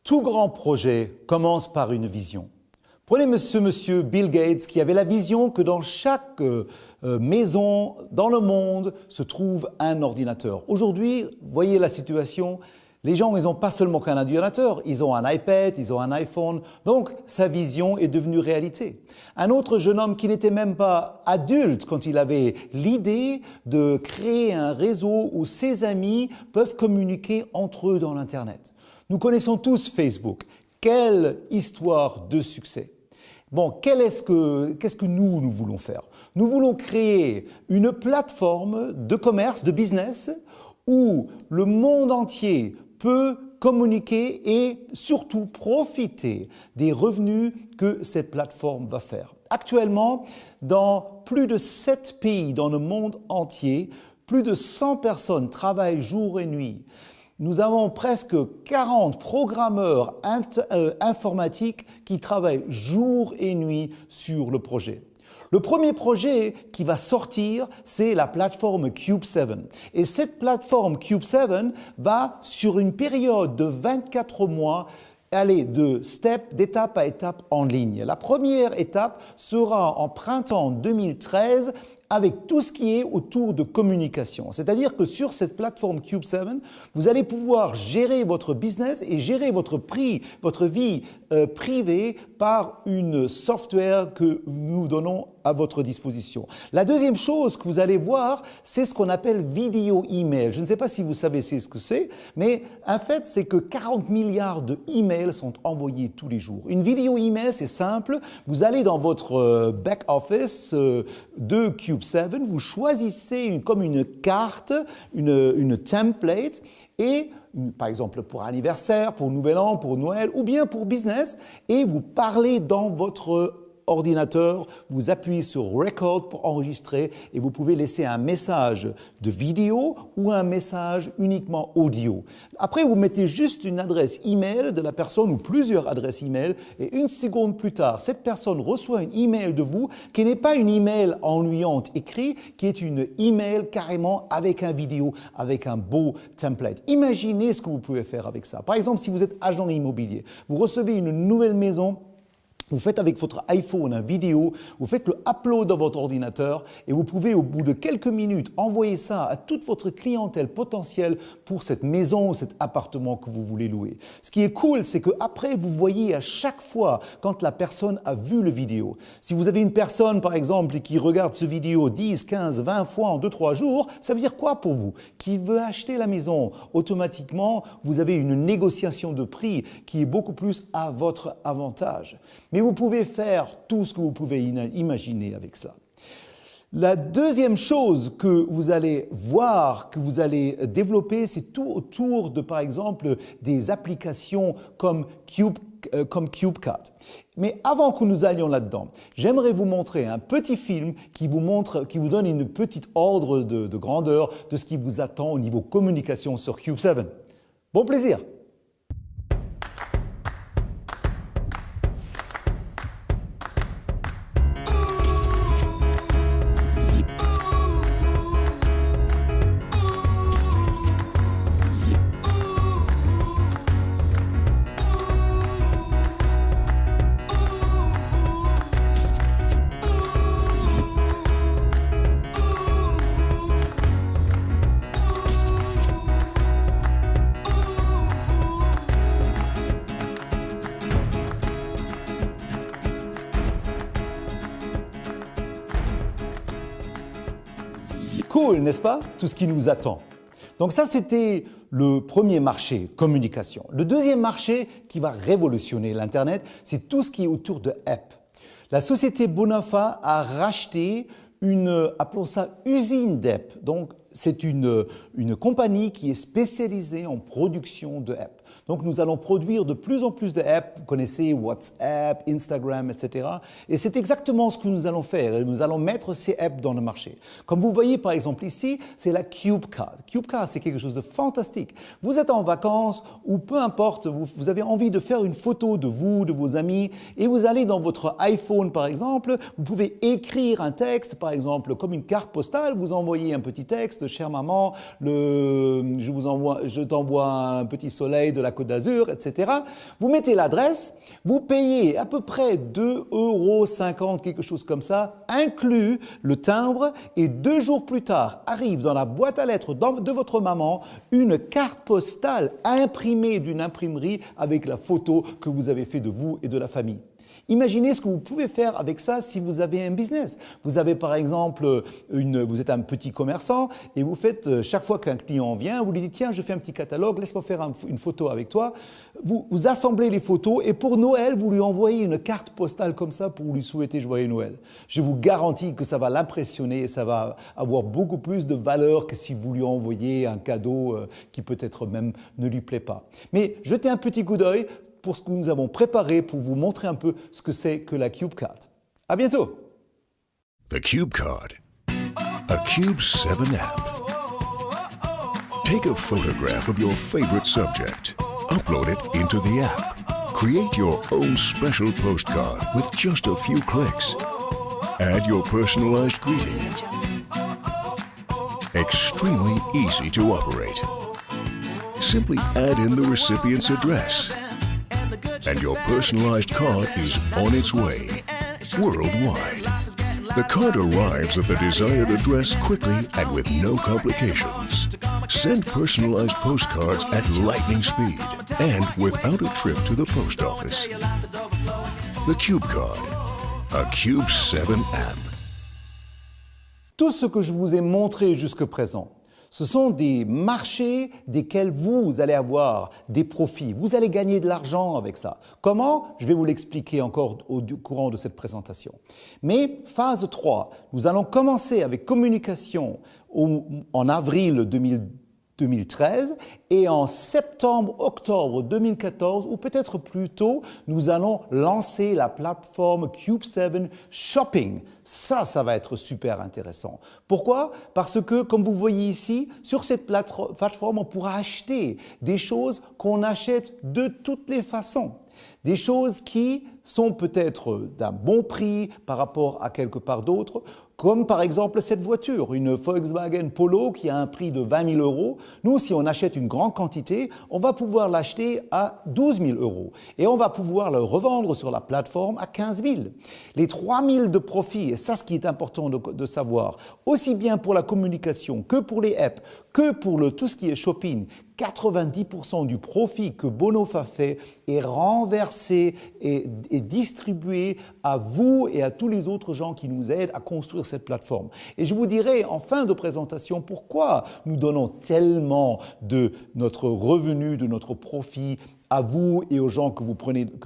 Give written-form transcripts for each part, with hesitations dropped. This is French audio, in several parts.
Tout grand projet commence par une vision. Prenez ce monsieur Bill Gates qui avait la vision que dans chaque maison dans le monde se trouve un ordinateur. Aujourd'hui, voyez la situation, les gens, ils n'ont pas seulement qu'un ordinateur, ils ont un iPad, ils ont un iPhone, donc sa vision est devenue réalité. Un autre jeune homme qui n'était même pas adulte quand il avait l'idée de créer un réseau où ses amis peuvent communiquer entre eux dans l'Internet. Nous connaissons tous Facebook. Quelle histoire de succès! Bon, qu'est-ce que nous voulons faire? Nous voulons créer une plateforme de commerce, de business, où le monde entier peut communiquer et surtout profiter des revenus que cette plateforme va faire. Actuellement, dans plus de 7 pays dans le monde entier, plus de 100 personnes travaillent jour et nuit. Nous avons presque 40 programmeurs informatiques qui travaillent jour et nuit sur le projet. Le premier projet qui va sortir, c'est la plateforme Cube7. Et cette plateforme Cube7 va, sur une période de 24 mois, aller d'étape à étape en ligne. La première étape sera en printemps 2013 avec tout ce qui est autour de communication. C'est-à-dire que sur cette plateforme Cube7, vous allez pouvoir gérer votre business et gérer votre vie privée par une software que nous donnons à votre disposition. La deuxième chose que vous allez voir, c'est ce qu'on appelle vidéo email. Je ne sais pas si vous savez ce que c'est, mais en fait, c'est que 40 milliards de emails sont envoyés tous les jours. Une vidéo email, c'est simple. Vous allez dans votre back office de Cube7, vous choisissez comme une carte, une template et par exemple pour anniversaire, pour Nouvel An, pour Noël ou bien pour business et vous parlez dans votre ordinateur, vous appuyez sur Record pour enregistrer et vous pouvez laisser un message de vidéo ou un message uniquement audio. Après, vous mettez juste une adresse email de la personne ou plusieurs adresses email et une seconde plus tard, cette personne reçoit un email de vous qui n'est pas une email ennuyante écrit, qui est une email carrément avec un vidéo, avec un beau template. Imaginez ce que vous pouvez faire avec ça. Par exemple, si vous êtes agent immobilier, vous recevez une nouvelle maison. Vous faites avec votre iPhone une vidéo, vous faites le upload dans votre ordinateur et vous pouvez au bout de quelques minutes envoyer ça à toute votre clientèle potentielle pour cette maison ou cet appartement que vous voulez louer. Ce qui est cool, c'est qu'après, vous voyez à chaque fois quand la personne a vu le vidéo. Si vous avez une personne, par exemple, qui regarde ce vidéo 10, 15, 20 fois en 2-3 jours, ça veut dire quoi pour vous? Qui veut acheter la maison? Automatiquement, vous avez une négociation de prix qui est beaucoup plus à votre avantage. Mais vous pouvez faire tout ce que vous pouvez imaginer avec ça. La deuxième chose que vous allez voir, que vous allez développer, c'est tout autour de, par exemple, des applications comme CubeCut. Mais avant que nous allions là-dedans, j'aimerais vous montrer un petit film qui vous donne une petite ordre de grandeur de ce qui vous attend au niveau communication sur Cube7. Bon plaisir! Cool, n'est-ce pas? Tout ce qui nous attend. Donc ça, c'était le premier marché, communication. Le deuxième marché qui va révolutionner l'Internet, c'est tout ce qui est autour de app. La société Bonafa a racheté appelons ça usine d'app. Donc, c'est une compagnie qui est spécialisée en production de apps. Donc, nous allons produire de plus en plus de apps. Vous connaissez WhatsApp, Instagram, etc. Et c'est exactement ce que nous allons faire. Et nous allons mettre ces apps dans le marché. Comme vous voyez, par exemple, ici, c'est la CubeCut. CubeCut, c'est quelque chose de fantastique. Vous êtes en vacances ou peu importe, vous avez envie de faire une photo de vous, de vos amis, et vous allez dans votre iPhone, par exemple, vous pouvez écrire un texte, par exemple, comme une carte postale, vous envoyez un petit texte, chère maman, je t'envoie un petit soleil de la Côte d'Azur, etc. Vous mettez l'adresse, vous payez à peu près 2,50 €, quelque chose comme ça, inclus le timbre, et 2 jours plus tard, arrive dans la boîte à lettres de votre maman une carte postale imprimée d'une imprimerie avec la photo que vous avez fait de vous et de la famille. Imaginez ce que vous pouvez faire avec ça si vous avez un business. Vous avez par exemple, vous êtes un petit commerçant et vous faites, chaque fois qu'un client vient, vous lui dites « Tiens, je fais un petit catalogue, laisse-moi faire une photo avec toi ». Vous assemblez les photos et pour Noël, vous lui envoyez une carte postale comme ça pour lui souhaiter joyeux Noël. Je vous garantis que ça va l'impressionner et ça va avoir beaucoup plus de valeur que si vous lui envoyez un cadeau qui peut-être même ne lui plaît pas. Mais jetez un petit coup d'œil pour ce que nous avons préparé pour vous montrer un peu ce que c'est que la Cube Card. À bientôt. The Cube Card, a Cube 7 app. Take a photograph of your favorite subject, upload it into the app, create your own special postcard with just a few clicks, add your personalized greeting. Extremely easy to operate. Simply add in the recipient's address, and your personalized card is on its way, worldwide. The card arrives at the desired address quickly and with no complications. Send personalized postcards at lightning speed and without a trip to the post office. The Cube Card, a Cube 7 app. Tout ce que je vous ai montré jusque présent, ce sont des marchés desquels vous allez avoir des profits. Vous allez gagner de l'argent avec ça. Comment? Je vais vous l'expliquer encore au courant de cette présentation. Mais phase 3, nous allons commencer avec communication en avril 2013 et en septembre-octobre 2014 ou peut-être plus tôt, nous allons lancer la plateforme Cube7 Shopping. Ça va être super intéressant. Pourquoi? Parce que, comme vous voyez ici, sur cette plateforme, on pourra acheter des choses qu'on achète de toutes les façons. Des choses qui sont peut-être d'un bon prix par rapport à quelque part d'autre, comme par exemple cette voiture, une Volkswagen Polo qui a un prix de 20 000 €. Nous, si on achète une grande quantité, on va pouvoir l'acheter à 12 000 € et on va pouvoir le revendre sur la plateforme à 15 000. Les 3 000 de profit, et ça ce qui est important de savoir, aussi bien pour la communication que pour les apps, que pour tout ce qui est shopping, 90% du profit que Bonof a fait est renversé et distribué à vous et à tous les autres gens qui nous aident à construire cette plateforme. Et je vous dirai en fin de présentation pourquoi nous donnons tellement de notre revenu, de notre profit à vous et aux gens que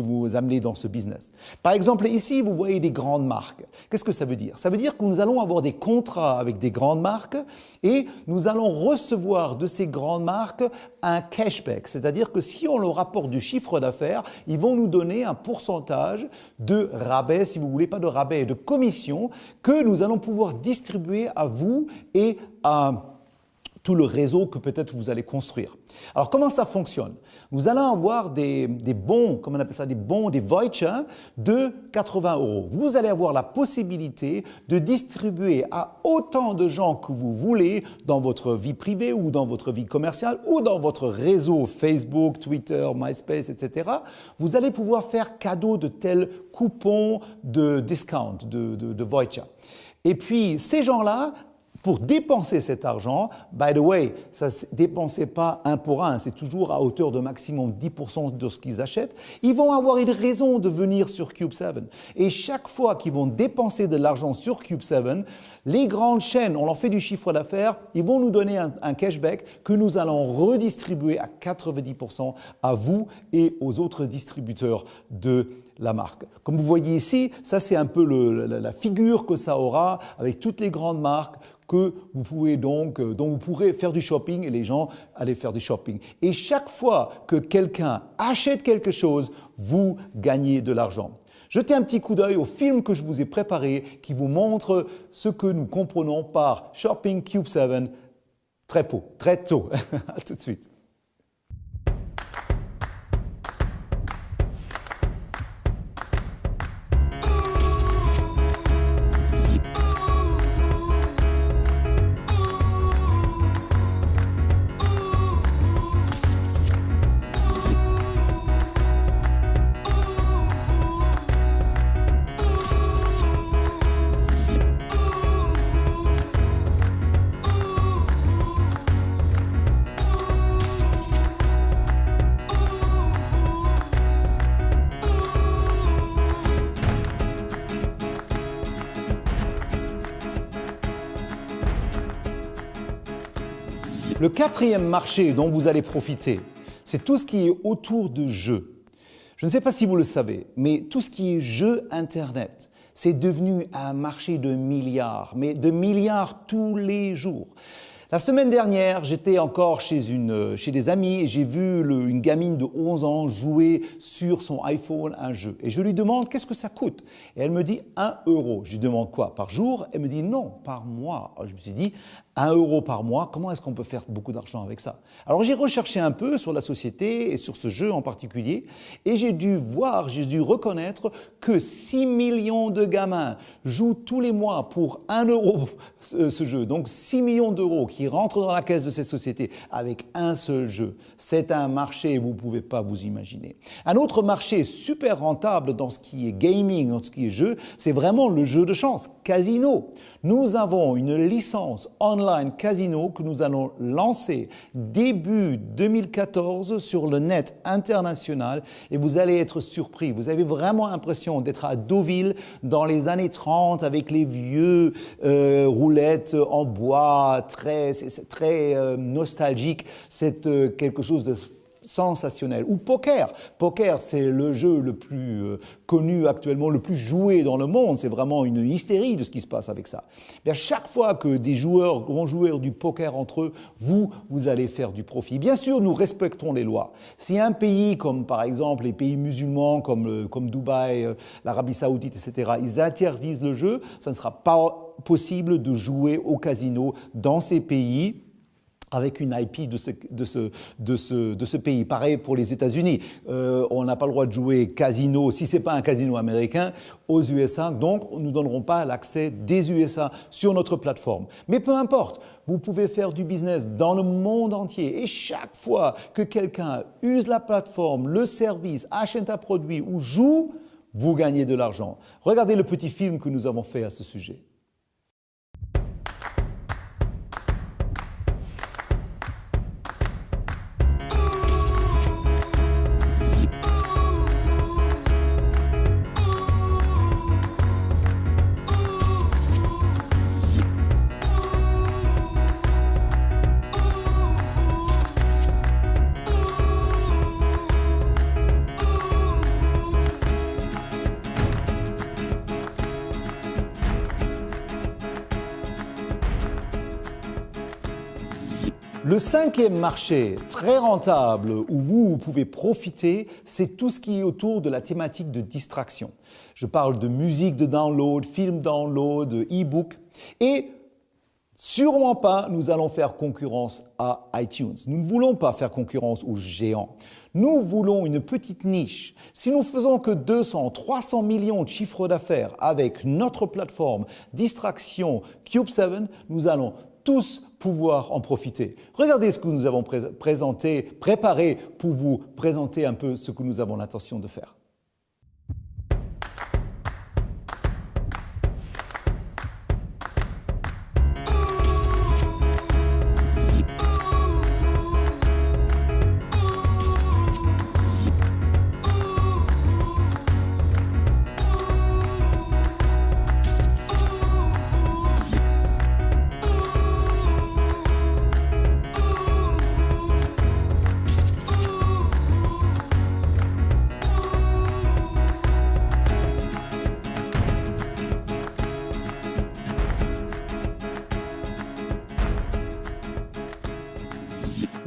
vous amenez dans ce business. Par exemple, ici, vous voyez des grandes marques. Qu'est-ce que ça veut dire? Ça veut dire que nous allons avoir des contrats avec des grandes marques et nous allons recevoir de ces grandes marques un cashback. C'est-à-dire que si on leur apporte du chiffre d'affaires, ils vont nous donner un pourcentage de rabais, si vous voulez, pas de rabais, de commission que nous allons pouvoir distribuer à vous et à tout le réseau que peut-être vous allez construire. Alors, comment ça fonctionne? Nous allons avoir des bons, comment on appelle ça, des bons, des vouchers de 80 €. Vous allez avoir la possibilité de distribuer à autant de gens que vous voulez dans votre vie privée ou dans votre vie commerciale ou dans votre réseau Facebook, Twitter, MySpace, etc. Vous allez pouvoir faire cadeau de tels coupons de discount, de voucher. Et puis, ces gens-là, pour dépenser cet argent, by the way, ça ne dépensez pas un pour un, c'est toujours à hauteur de maximum 10% de ce qu'ils achètent, ils vont avoir une raison de venir sur Cube7. Et chaque fois qu'ils vont dépenser de l'argent sur Cube7, les grandes chaînes, on leur fait du chiffre d'affaires, ils vont nous donner un cashback que nous allons redistribuer à 90% à vous et aux autres distributeurs de la marque. Comme vous voyez ici, ça c'est un peu la figure que ça aura avec toutes les grandes marques que vous pouvez dont vous pourrez faire du shopping et les gens allaient faire du shopping. Et chaque fois que quelqu'un achète quelque chose, vous gagnez de l'argent. Jetez un petit coup d'œil au film que je vous ai préparé qui vous montre ce que nous comprenons par Shopping Cube7 très tôt. À tout de suite. Le quatrième marché dont vous allez profiter, c'est tout ce qui est autour de jeux. Je ne sais pas si vous le savez, mais tout ce qui est jeux Internet, c'est devenu un marché de milliards, mais de milliards tous les jours. La semaine dernière, j'étais encore chez des amis et j'ai vu une gamine de 11 ans jouer sur son iPhone un jeu. Et je lui demande qu'est-ce que ça coûte. Et elle me dit 1 euro. Je lui demande quoi, par jour? Elle me dit non, par mois. Alors je me suis dit 1 euro par mois, comment est-ce qu'on peut faire beaucoup d'argent avec ça? Alors j'ai recherché un peu sur la société et sur ce jeu en particulier et j'ai dû reconnaître que 6 millions de gamins jouent tous les mois pour 1 euro ce jeu. Donc 6 millions d'euros qui rentrent dans la caisse de cette société avec un seul jeu. C'est un marché, vous ne pouvez pas vous imaginer. Un autre marché super rentable dans ce qui est gaming, dans ce qui est jeu, c'est vraiment le jeu de chance, casino. Nous avons une licence online casino que nous allons lancer début 2014 sur le net international et vous allez être surpris. Vous avez vraiment l'impression d'être à Deauville dans les années 30 avec les vieux roulettes en bois, c'est très nostalgique. C'est quelque chose de sensationnel. Ou poker. Poker, c'est le jeu le plus connu actuellement, le plus joué dans le monde. C'est vraiment une hystérie de ce qui se passe avec ça. Bien, chaque fois que des joueurs vont jouer du poker entre eux, vous allez faire du profit. Bien sûr, nous respectons les lois. Si un pays, comme par exemple les pays musulmans, comme Dubaï, l'Arabie Saoudite, etc., ils interdisent le jeu, ça ne sera pas possible de jouer au casino dans ces pays avec une IP de ce pays. Pareil pour les États-Unis. On n'a pas le droit de jouer casino, si ce n'est pas un casino américain, aux USA. Donc, nous ne donnerons pas l'accès des USA sur notre plateforme. Mais peu importe, vous pouvez faire du business dans le monde entier. Et chaque fois que quelqu'un use la plateforme, le service, achète un produit ou joue, vous gagnez de l'argent. Regardez le petit film que nous avons fait à ce sujet. Le cinquième marché très rentable où vous pouvez profiter, c'est tout ce qui est autour de la thématique de distraction. Je parle de musique de download, film download, e-book et sûrement pas nous allons faire concurrence à iTunes. Nous ne voulons pas faire concurrence aux géants. Nous voulons une petite niche. Si nous faisons que 200, 300 millions de chiffres d'affaires avec notre plateforme Distraction Cube7, nous allons tous pouvoir en profiter. Regardez ce que nous avons préparé pour vous présenter un peu ce que nous avons l'intention de faire.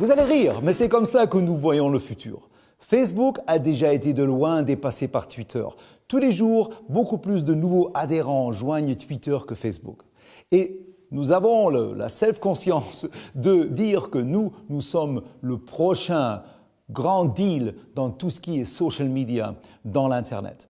Vous allez rire, mais c'est comme ça que nous voyons le futur. Facebook a déjà été de loin dépassé par Twitter. Tous les jours, beaucoup plus de nouveaux adhérents joignent Twitter que Facebook. Et nous avons la self-conscience de dire que nous sommes le prochain grand deal dans tout ce qui est social media dans l'Internet.